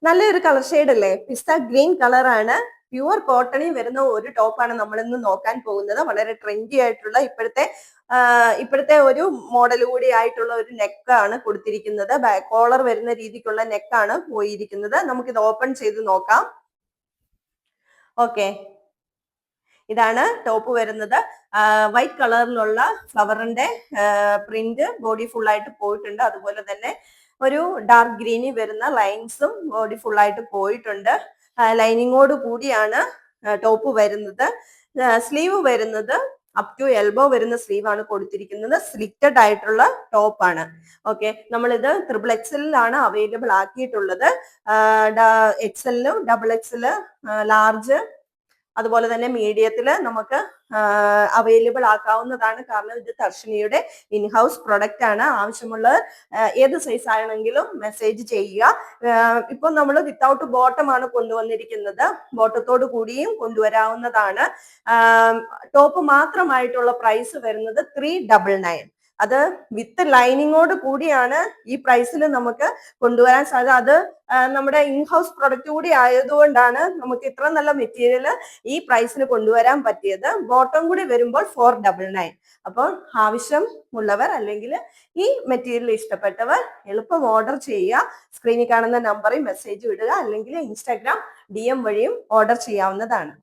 നല്ലൊരു colour shade അല്ലേ? പിസ്ത green കളറാണ്. പ്യുവർ കോട്ടണിൽ വരുന്ന ഒരു ടോപ്പാണ് നമ്മൾ ഇന്ന് നോക്കാൻ പോകുന്നത്. വളരെ ട്രെൻഡി ആയിട്ടുള്ള ഇപ്പോഴത്തെ ഒരു മോഡൽ കൂടി ആയിട്ടുള്ള ഒരു നെക്കാണ് കൊടുത്തിരിക്കുന്നത്. കോളർ വരുന്ന രീതിക്കുള്ള നെക്കാണ് പോയിരിക്കുന്നത്. നമുക്കിത് ഓപ്പൺ ചെയ്ത് നോക്കാം. ഓക്കെ, ഇതാണ് ടോപ്പ് വരുന്നത്. വൈറ്റ് കളറിലുള്ള ഫ്ലവറിന്റെ പ്രിന്റ് ബോഡി ഫുൾ ആയിട്ട് പോയിട്ടുണ്ട്. അതുപോലെ തന്നെ ഒരു ഡാർക്ക് ഗ്രീനിൽ വരുന്ന ലൈൻസും ബോഡി ഫുൾ ആയിട്ട് പോയിട്ടുണ്ട്. ലൈനിങ്ങോട് കൂടിയാണ് ടോപ്പ് വരുന്നത്. സ്ലീവ് വരുന്നത് അപ് ടു എൽബോ വരുന്ന സ്ലീവ് ആണ് കൊടുത്തിരിക്കുന്നത്. സ്ലിറ്റഡ് ആയിട്ടുള്ള ടോപ്പാണ്. ഓക്കെ, നമ്മളിത് XXL അവൈലബിൾ ആക്കിയിട്ടുള്ളത്. XL, XXL, ലാർജ്, അതുപോലെ തന്നെ മീഡിയത്തില് നമുക്ക് അവൈലബിൾ ആക്കാവുന്നതാണ്. കാരണം ഇത് ദർശിനിയുടെ ഇൻഹൗസ് പ്രൊഡക്റ്റ് ആണ്. ആവശ്യമുള്ള ഏത് സൈസ് ആണെങ്കിലും മെസ്സേജ് ചെയ്യുക. ഇപ്പൊ നമ്മൾ വിത്തൗട്ട് ബോട്ടം ആണ് കൊണ്ടുവന്നിരിക്കുന്നത്. ബോട്ടത്തോട് കൂടിയും കൊണ്ടുവരാവുന്നതാണ്. ടോപ്പ് മാത്രമായിട്ടുള്ള പ്രൈസ് വരുന്നത് 399. അത് വിത്ത് ലൈനിങ്ങോട് കൂടിയാണ് ഈ പ്രൈസിൽ നമുക്ക് കൊണ്ടുവരാൻ സാധ്യത. അത് നമ്മുടെ ഇൻഹൗസ് പ്രൊഡക്റ്റ് കൂടി ആയതുകൊണ്ടാണ് നമുക്ക് ഇത്ര നല്ല മെറ്റീരിയൽ ഈ പ്രൈസിന് കൊണ്ടുവരാൻ പറ്റിയത്. ബോട്ടം കൂടി വരുമ്പോൾ 499. അപ്പോൾ ആവശ്യമുള്ളവർ അല്ലെങ്കിൽ ഈ മെറ്റീരിയൽ ഇഷ്ടപ്പെട്ടവർ എളുപ്പം ഓർഡർ ചെയ്യുക. സ്ക്രീനിൽ കാണുന്ന നമ്പറിൽ മെസ്സേജ് വിടുക, അല്ലെങ്കിൽ ഇൻസ്റ്റാഗ്രാം DM വഴിയും ഓർഡർ ചെയ്യാവുന്നതാണ്.